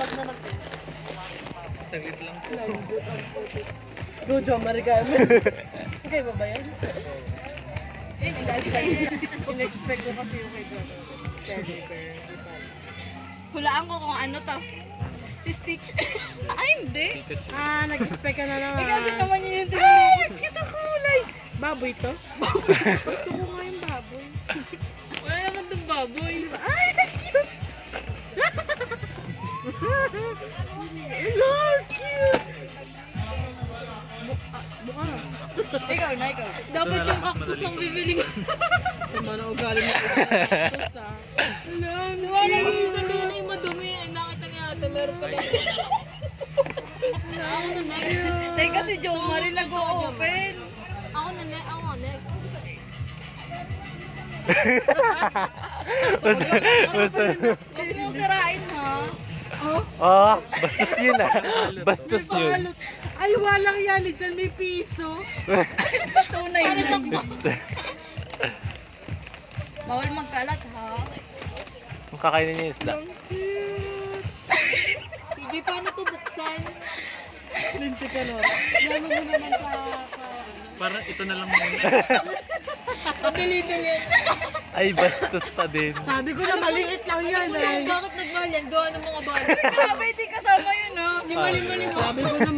bag naman. Saglit lang po. Go, John, marigami. Okay ba ba yan? In-expect ko kasi yung kay brother. Teddy bear. Hulaan ko kung ano to. Si Stitch. Ay, hindi. Nag-expect ka na naman. Kasi naman yun yung tingin. Ay, kita kulay. Baboy to? Gusto ko nga yung baboy. Wala naman itong baboy. Ay, cute! Hello, cute! Bukas. Ikaw na, ikaw. Dapat yung cactus ang bibili ko. Sama na ugali mo. Cactus, ah. Hello, Wala yung isa doon ay madumi. Ay, nakita niya ate. Meron pala. Ako na next. Teka, si Jo Marie nag-o-open. Ako na next. Huwag mo sirain, ha? Oh, bastos yun ah. Bastos yun. Ay, walang yan. Diyan may piso. Tunay lang. Bawal magkalat, ha? Kung kakainin niya yung isda. TJ, paano ito buksan? Linti ka, Lord. Yan mo naman sa... Parang ito na lang muna. Padili-dili. Ay, bastos pa din. Sabi ko na maliit lang yan, eh. Bakit nagmahal yan? Gawa ng mga bata. Grabe, hindi kasama yun, ha? Hindi mali-mali mo. Sabi ko na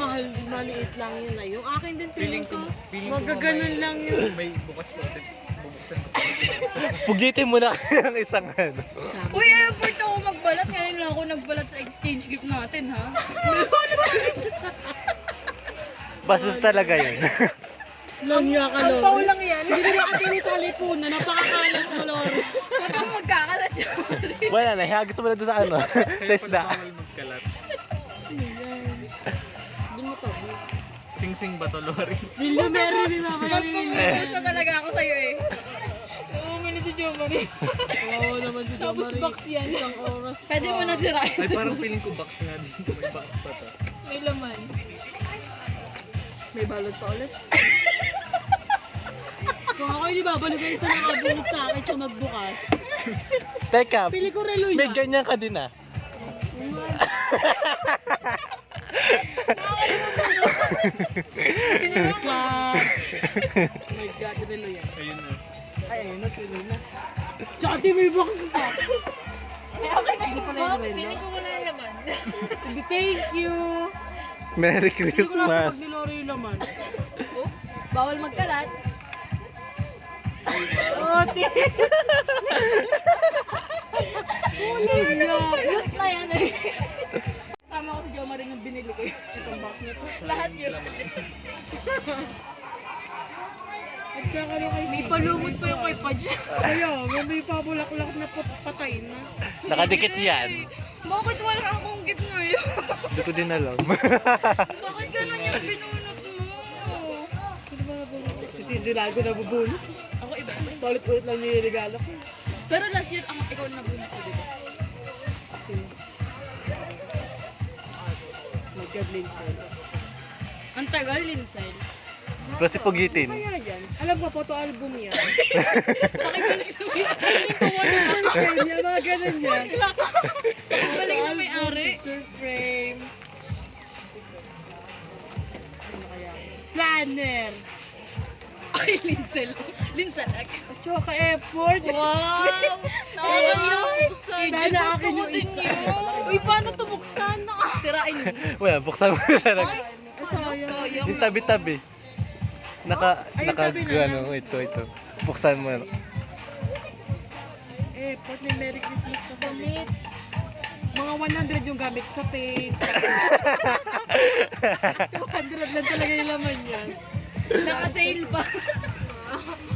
maliit lang yun, eh. Yung akin din feeling ko. Magaganon lang yun. May bukas po. Bubuksan ko. Pugitin mo na ang isang ano. Uy, effort ako magbalat. Ngayon lang ako nagbalat sa exchange gift natin, ha? Bastos talaga yun. Langya ka, Lord. Pau lang yan. Hindi na nakatili sa lipunan. Napakakalat mo, Lord. Ba't ako magkakalat yun? Wala na, hagis mo na doon sa ano. Sa isda. Hindi mo to. Sing-sing ba to, Lori? William Mary, di ba? Magpapapos na talaga ako sa'yo, eh. Oo, minute si Jo Marie. Oo naman si Jo Tapos Marie. box yan. Isang oras pa. Pwede mo na sirain. Ay, parang feeling ko box nga dito. May box pa to. May laman. May balot pa ulit. Kung ako hindi babalik yung isa nakabunot sa akin siya magbukas. Teka, Pili ko relo may yan. ganyan ka din ah. Class! Oh my God, relo yan. Ayun na. Ay, ayun na, relo na. Tsaka di may box pa. Ay, okay na Hindi yung pala box. yung relo. Pili ko muna yung laman. Hindi, thank you! Merry Hindi ko nasa Christmas. pag niloro yung laman. Oops. Bawal magkalat. Oh, Huli niya! Use na yan, eh. Kasama ko si Jo Marie yung binili ko. Itong box na to. Lahat yun. At saka rin kay May palumod pa yung kay Pudge. Kaya, may pabulak-ulak na patay na. Nakadikit yan. Bakit wala akong gift ngayon? Hindi ko din alam. Bakit ganun yung binunot mo? Sino ba nabulok? Si CJ Lago nabubulok. Ako iba. Paulit-ulit lang yung regalo ko. Pero last year, ikaw na bunot ko, diba? Sino? Nag-Lindsay. Ang tagal, Lindsay. Pero si Pugitin. Kaya yan. Alam mo, photo album yan. Pakibalik sa may Picture frame yan, mga ganun yan. Pakibalik sa may-ari. Picture frame. Ano kaya? Planner. Ay, Lindsay. Lindsay X. At saka effort. Wow! Nakakayos! Si Sana Jun, akin gusto ko yung din isa. yun. Uy, paano ito buksan? Sirain mo. Wala, buksan mo na talaga. Ay, Sayang. sayang Yung tabi-tabi. Ay, yung tabi na lang. ano, ito. Buksan mo na. Effort, may Merry Christmas ka pa. Damit. Mga 100 yung gamit sa paint. 200 lang talaga yung laman yan. Naka-sale pa.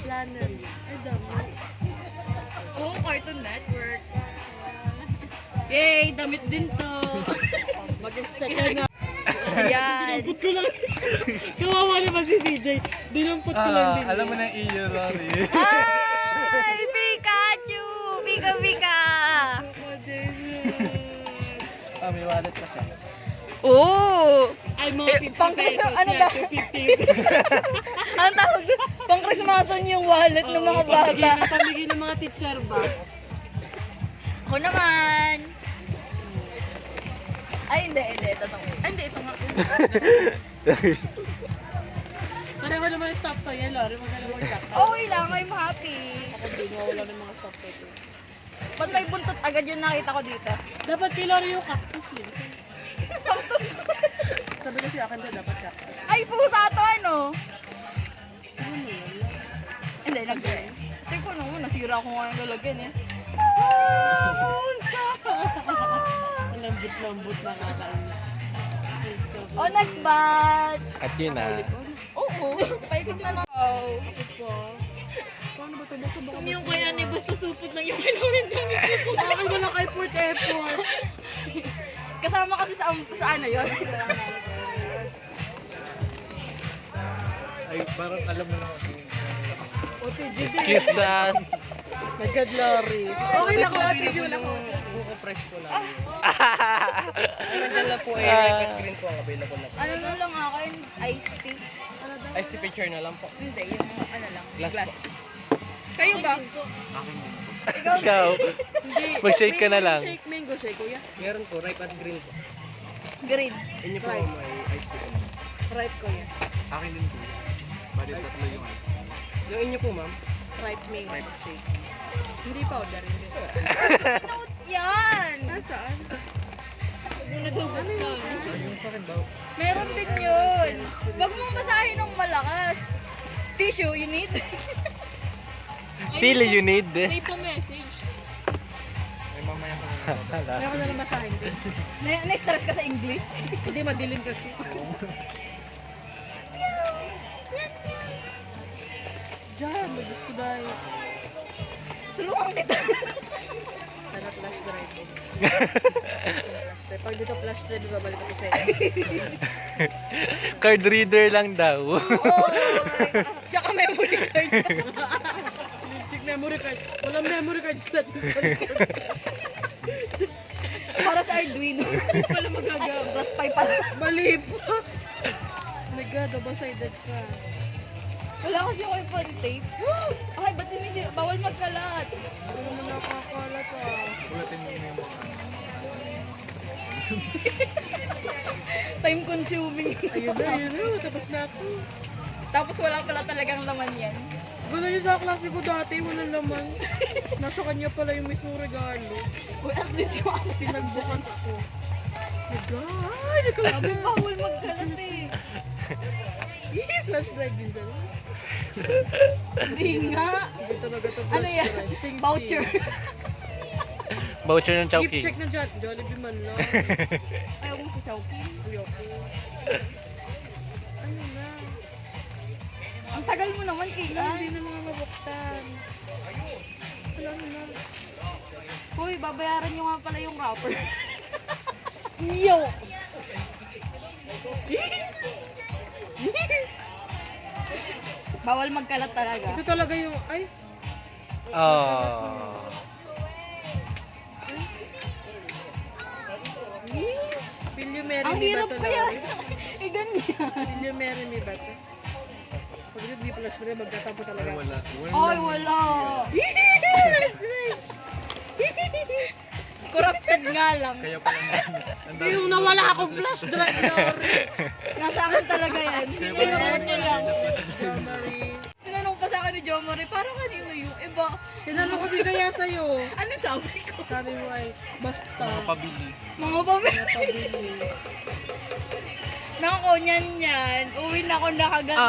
Planner. Ay, dami. Oh, Cartoon Network. Yay, damit din to. Mag-expect ka na. Yan. Dinampot ko lang. Kawawa naman si CJ. Dinampot ko lang din. alam mo na iyo, Rory. Ay, Pikachu! Pika-pika! Ako din yan. May wallet pa siya. Oh! Ay, mga 50 pang pesos ano yan. ba? 50. Ang tawag doon, pang-Christmason yung wallet ng mga bata. Pamigay ng mga teacher ba? Ako naman. Ay, hindi. Ito to. Ay, hindi. Ito nga. Pareho naman yung stop toy. Yan, Lori. Magaling mo yung Okay lang, I'm happy. Ako din, wala ng mga stop toy. Ba't may buntot agad yung nakita ko dito? Dapat kay Lori yung cactus yun. Cactus. Sabi kasi akin to, dapat cactus. Ay, pusa to ano? Ano mo yan? Hindi, nag-gray. Teko naman, nasira ko nga yung lalagyan eh. Pusa! Ang lambot-lambot na kakain. Oh, next batch! At yun na. Oo, paikot na lang. Oh. Paano ba ito? Baka Kung yung kaya ni basta supot lang yung kailangan namin supot. Bakit wala kay Port Airport? Kasama kasi sa ano yun. Ay, parang alam mo na ako. OTG. Kisas. My God, Lori. Okay lang ko, OTG. Wala ko. Buko fresh po lang. Nandiyan lang po eh. Red green po ang available na po. Ano na lang akin, iced tea. Iced tea picture na lang po. Hindi, yung ano lang, Glass glass. po. Kayo ba? Ikaw. Mag-shake ka na lang. Shake mango shake, kuya. Meron po, ripe at green po. Green. Inyo po Ripe. may iced tea po. Ripe, kuya. Akin din po. Bali tatlo yung ice. Yung inyo po ma'am. Ripe mango shake. Hindi powder, hindi. Note yan! Nasaan? Muna daw buksan. Yung sa akin ba? Meron din yun. Huwag mong basahin ng malakas. Tissue, you need? Sili you need. May pa-message. May mamaya ko na. Kaya ko na lang basahin din. Na-stress ka sa English? Hindi, madilim kasi. Diyan, mabis ko dahil. Tulungan kita. Sana flash drive. Pag dito flash drive, babalik ako sa'yo. Card reader lang daw. Oh, tsaka memory card. Electric memory card. Walang memory card sa natin. Para sa Arduino. Wala magagawa. Raspberry pala. Mali pa. Oh my God, double-sided ka. Wala kasi ako yung fun tape. Okay, ba't sinisira? Bawal magkalat. Ano naman nakakalat ah. Ulatin mo yung mga. Time consuming. Ayun na. Tapos na ako. Tapos wala pala talagang laman yan. Wala yung sa klase ko dati, walang laman. Nasa kanya pala yung mismo regalo. Uy, at least yung ako Pinagbukas ako. My God! Sabi, bawal magkalat eh. Flash drive din sa'yo. Hindi nga. Hindi talaga ito Ano yan? Sing-sing. Voucher. Voucher ng Gift Chowking. check na dyan. Jollibee man lang. Ayaw mo sa Chowking. Ayoko. Ano na? Ang tagal mo naman, Wala, Kailan. hindi na mga mabuktan. Wala na. Uy, babayaran nyo nga pala yung rapper. Yo! Bawal magkalat talaga. Ito talaga yung, ay, Oh. Pilyo-Mary Ang me ba hirap ito, kaya. Lori? Eh, ganyan. Pilyo-Mary me ba ito? Pag ito di flash drive, magkatapo talaga. Wala. Ay, wala. Corrupted nga lang. Kaya pala Hindi yung nawala akong flash drive, Lori. Nasa akin talaga yan. Tinanong niya lang. Mary. Tinanong pa sa akin ni Jomari, parang kanino yung iba. Tinanong ko din kaya sa'yo. Ano sabi ko? Sabi mo ay, basta. pabili. Mga babae. Napabili. Nako, yan. Uwi na ako nakaganto.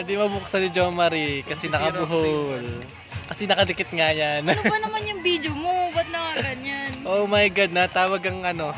Di mabuksan ni Jo Marie kasi nakabuhol. Kasi nakadikit nga yan. Ano ba naman yung video mo? Ba't nakaganyan? Oh my God, natawag ang ano.